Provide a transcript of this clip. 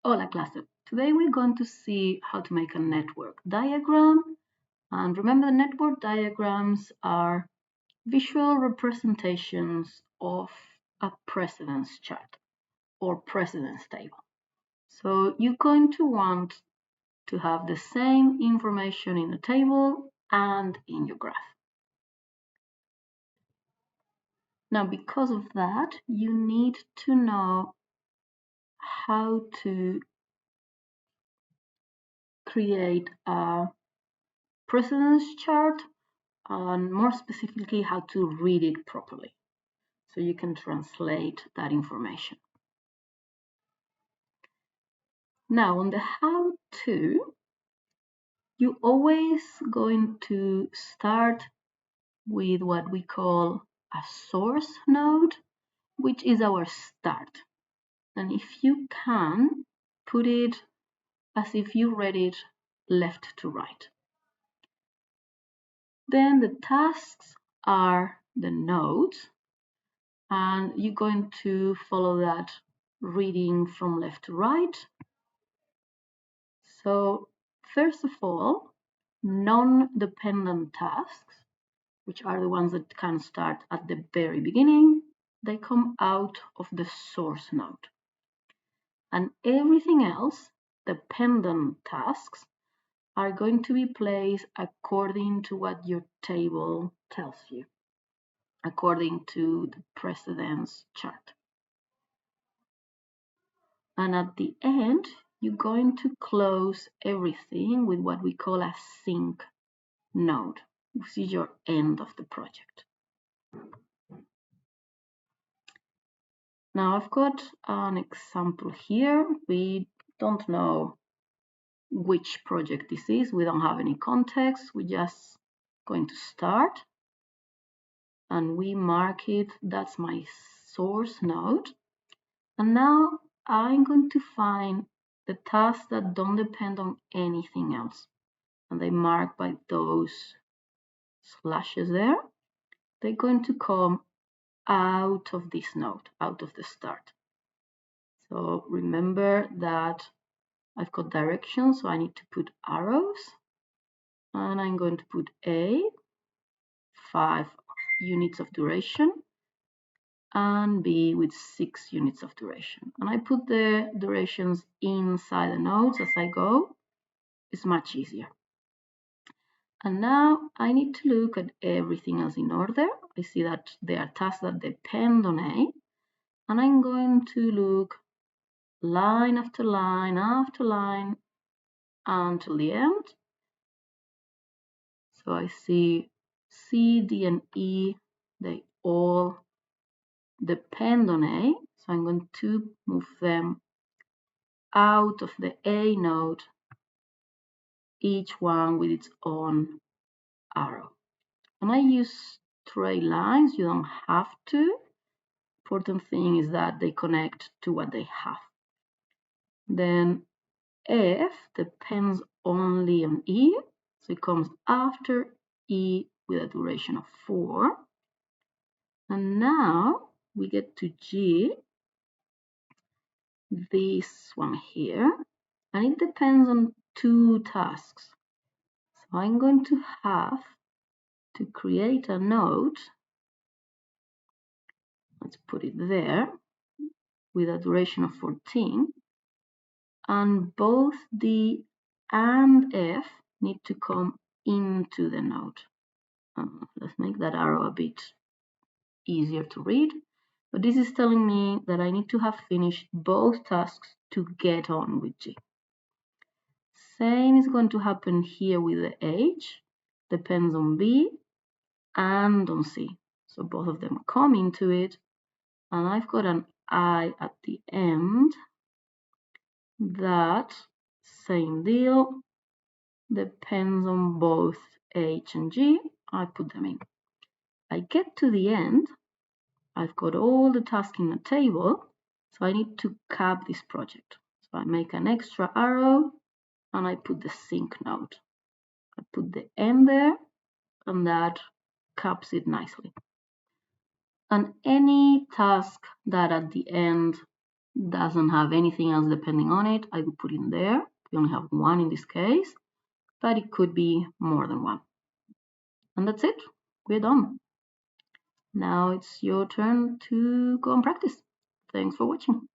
Hola clase. Today we're going to see how to make a network diagram. And remember, the network diagrams are visual representations of a precedence chart or precedence table. So you're going to want to have the same information in the table and in your graph. Now, because of that, you need to know how to create a precedence chart and more specifically how to read it properly so you can translate that information. Now on the how to, you're always going to start with what we call a source node, which is our start. And if you can, put it as if you read it left to right. Then the tasks are the nodes, and you're going to follow that reading from left to right. So first of all, non-dependent tasks, which are the ones that can start at the very beginning, they come out of the source node. And everything else, dependent tasks, are going to be placed according to what your table tells you, according to the precedence chart. And at the end, you're going to close everything with what we call a sync node, which is your end of the project. Now I've got an example here. We don't know which project this is. We don't have any context. We're just going to start. And we mark it, that's my source node. And now I'm going to find the tasks that don't depend on anything else. And they mark by those slashes there. They're going to come out of this node, out of the start. So remember that I've got directions, so I need to put arrows. And I'm going to put A, 5 units of duration, and B with 6 units of duration. And I put the durations inside the nodes as I go. It's much easier. And now I need to look at everything else in order. I see that there are tasks that depend on A, and I'm going to look line after line after line until the end. So I see C, D, and E, they all depend on A. So I'm going to move them out of the A node, each one with its own arrow. And I use straight lines, you don't have to. Important thing is that they connect to what they have. Then F depends only on E, so it comes after E with a duration of 4. And now we get to G, this one here, and it depends on 2 tasks. So I'm going to have to create a node, let's put it there, with a duration of 14, and both D and F need to come into the node. Let's make that arrow a bit easier to read, but this is telling me that I need to have finished both tasks to get on with G. Same is going to happen here with the H, depends on B and on C. So both of them come into it, and I've got an I at the end. That, same deal, depends on both H and G. I put them in. I get to the end, I've got all the tasks in the table, so I need to cap this project. So I make an extra arrow and I put the sync node. I put the end there, and that caps it nicely. And any task that at the end doesn't have anything else depending on it, I would put in there. We only have one in this case, but it could be more than one. And that's it. We're done. Now it's your turn to go and practice. Thanks for watching.